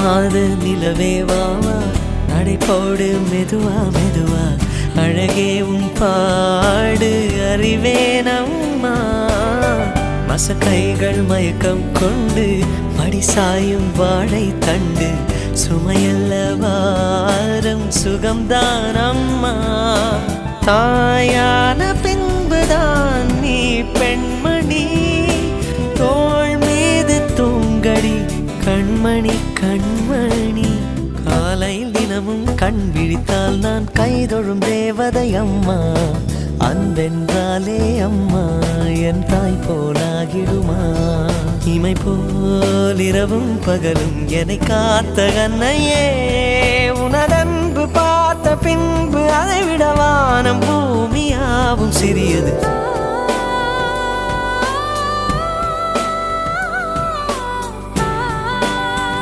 மாத நிலவே வாவா நடை போடு மெதுவா மெதுவா அழகே உன் பாடு அறிவேனம்மா மசக்கைகள் மயக்கம் கொண்டு மடி சாயும் வாழை தண்டு சுமையல்ல வாரம் சுகம்தான் அம்மா தாயான பின்புதான் நீ பெண்மணி தோள் மீது தூங்கடி கண்மணி கண்மணி காலையில் தினமும் கண் விழித்தால் நான் கைதொழும் தேவதை அம்மா அன்பென்றாலே அம்மா என் தாய் போலாகிடுமா இமை போல் இரவும் பகலும் என்னை காத்த கண்ணையே உனதன்பு பார்த்த பின்பு அதை விட வானம் பூமியாவும் சிறியது